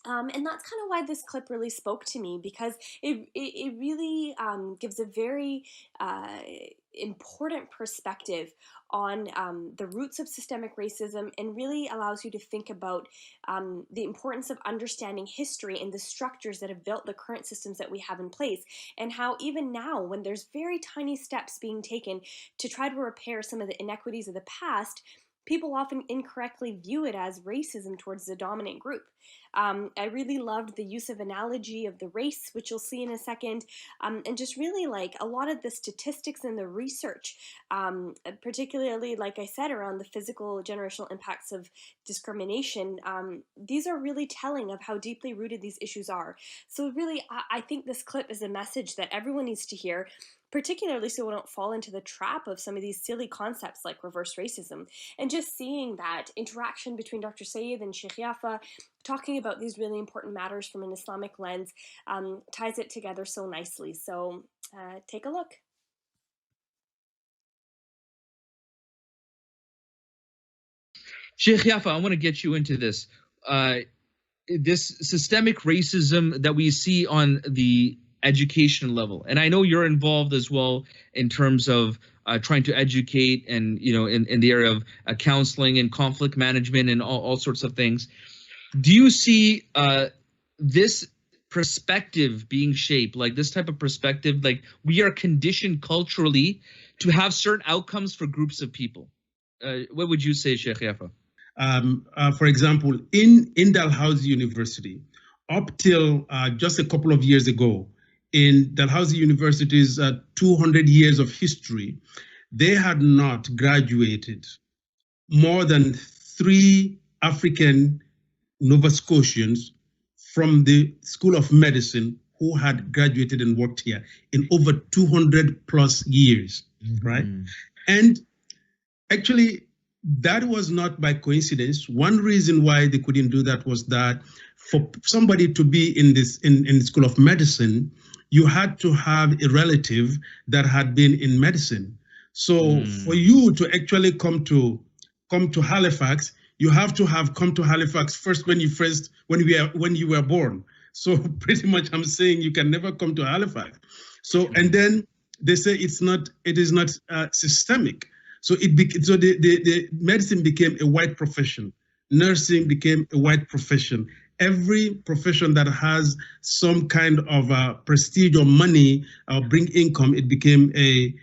And that's kind of why this clip really spoke to me, because it really gives a very important perspective on the roots of systemic racism, and really allows you to think about the importance of understanding history and the structures that have built the current systems that we have in place, and how even now, when there's very tiny steps being taken to try to repair some of the inequities of the past, people often incorrectly view it as racism towards the dominant group. I really loved the use of analogy of the race, which you'll see in a second, and just really like a lot of the statistics and the research, particularly, like I said, around the physical generational impacts of discrimination. These are really telling of how deeply rooted these issues are. So really, I think this clip is a message that everyone needs to hear, particularly so we don't fall into the trap of some of these silly concepts like reverse racism. And just seeing that interaction between Dr. Syed and Sheikh Yafa, talking about these really important matters from an Islamic lens, ties it together so nicely. So take a look. Sheikh Yafa, I want to get you into this. This systemic racism that we see on the education level, and I know you're involved as well in terms of trying to educate, and in the area of counseling and conflict management and all sorts of things. Do you see this perspective being shaped, like this type of perspective, like we are conditioned culturally to have certain outcomes for groups of people? What would you say, Sheikh Yafa? For example, in Dalhousie University, up till just a couple of years ago, in Dalhousie University's 200 years of history, they had not graduated more than 3 African Nova Scotians from the School of Medicine who had graduated and worked here in over 200 plus years, right? And actually, that was not by coincidence. One reason why they couldn't do that was that for somebody to be in the School of Medicine, you had to have a relative that had been in medicine. So for you to actually come to Halifax, you have to have come to Halifax first when you were born. So pretty much I'm saying you can never come to Halifax. So, and then they say it is not systemic. So the medicine became a white profession. Nursing became a white profession. Every profession that has some kind of prestige or money or bring income, it became a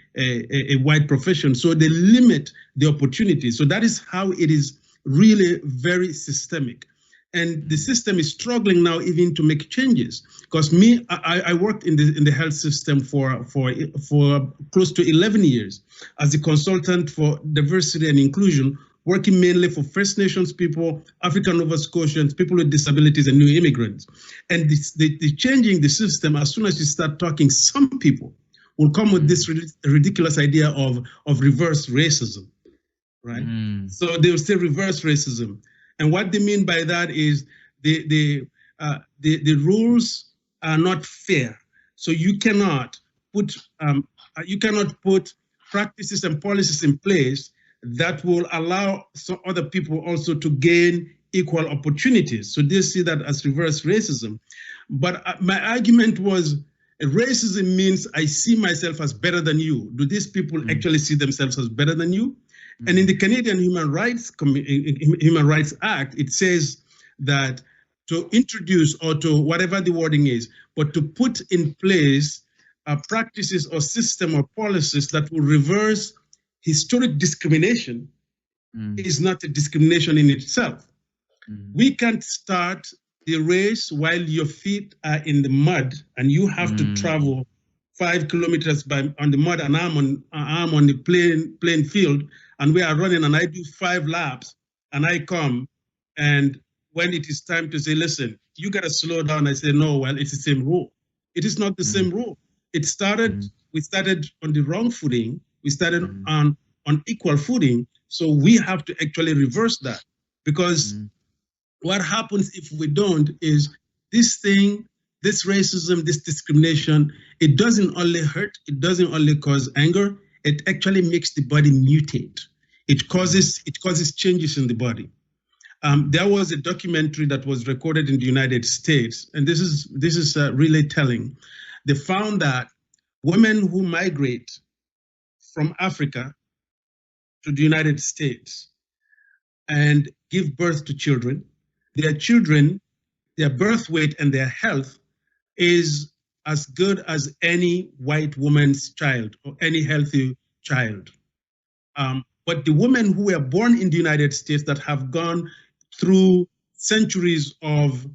white profession. So they limit the opportunity. So that is how it is really very systemic. And the system is struggling now even to make changes. Because I worked in the health system for close to 11 years as a consultant for diversity and inclusion, working mainly for First Nations people, African Nova Scotians, people with disabilities, and new immigrants. And the changing the system, as soon as you start talking, some people will come with this ridiculous idea of reverse racism, right? So they will say reverse racism. And what they mean by that is the rules are not fair. So you cannot put practices and policies in place that will allow some other people also to gain equal opportunities. So they see that as reverse racism. But my argument was, racism means I see myself as better than you. Do these people actually see themselves as better than you? And in the Canadian Human Rights Act, it says that to introduce, or to whatever the wording is, but to put in place practices or system or policies that will reverse historic discrimination is not a discrimination in itself. We can't start the race while your feet are in the mud and you have to travel 5 kilometers on the mud, and I'm on the plain field, and we are running, and I do 5 laps, and I come, and when it is time to say, listen, you got to slow down, I say, no, well, it's the same rule. It is not the same rule. We started on the wrong footing. We started on equal footing. So we have to actually reverse that, because what happens if we don't is this racism, this discrimination, it doesn't only hurt, it doesn't only cause anger, it actually makes the body mutate. It causes changes in the body. There was a documentary that was recorded in the United States, and this is really telling. They found that women who migrate from Africa to the United States and give birth to children, their birth weight and their health is as good as any white woman's child or any healthy child. But the women who were born in the United States that have gone through centuries of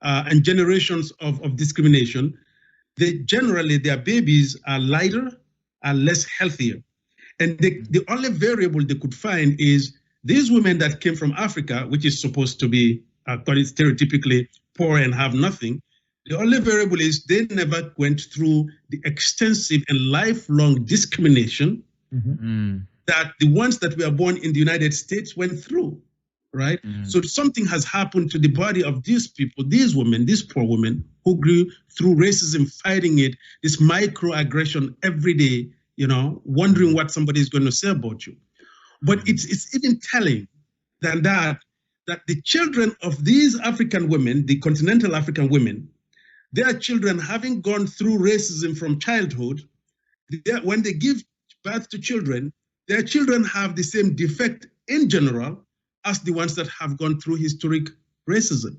and generations of discrimination, generally their babies are lighter, are less healthier. And the only variable they could find is these women that came from Africa, which is supposed to be stereotypically poor and have nothing, the only variable is they never went through the extensive and lifelong discrimination that the ones that were born in the United States went through, right? So something has happened to the body of these people, these women, these poor women who grew through racism, fighting it, this microaggression every day, wondering what somebody is going to say about you. But it's even telling than that the children of these African women, the continental African women, their children having gone through racism from childhood, when they give birth to children, their children have the same defect in general as the ones that have gone through historic racism.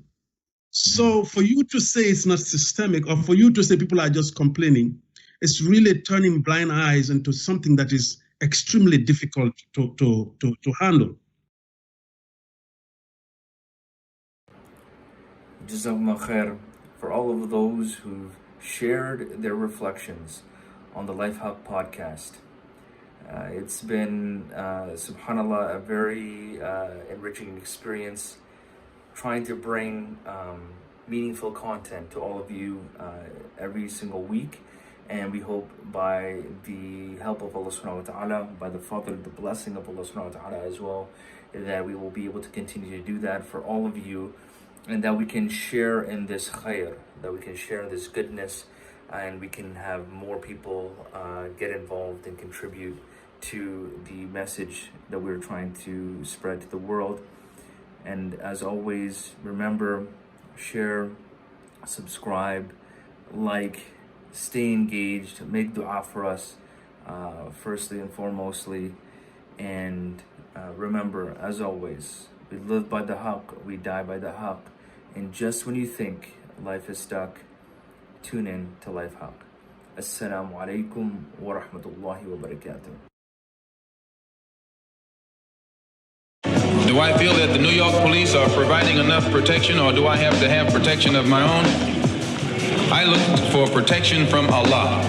So for you to say it's not systemic, or for you to say people are just complaining, it's really turning blind eyes into something that is extremely difficult to handle. JazakumAllahu Khairan for all of those who've shared their reflections on the Life Haqq Podcast. It's been, subhanAllah, a very enriching experience trying to bring meaningful content to all of you every single week. And we hope by the help of Allah subhanahu wa ta'ala, by the fadl, the blessing of Allah subhanahu wa ta'ala as well, that we will be able to continue to do that for all of you, and that we can share in this khair, that we can share in this goodness, and we can have more people get involved and contribute to the message that we're trying to spread to the world. And as always, remember, share, subscribe, like, stay engaged, make dua for us, firstly and foremostly. And remember, as always, we live by the haqq, we die by the haqq. And just when you think life is stuck, tune in to Life Haqq. Assalamu alaikum wa rahmatullahi wa barakatuh. Do I feel that the New York police are providing enough protection, or do I have to have protection of my own? I look for protection from Allah.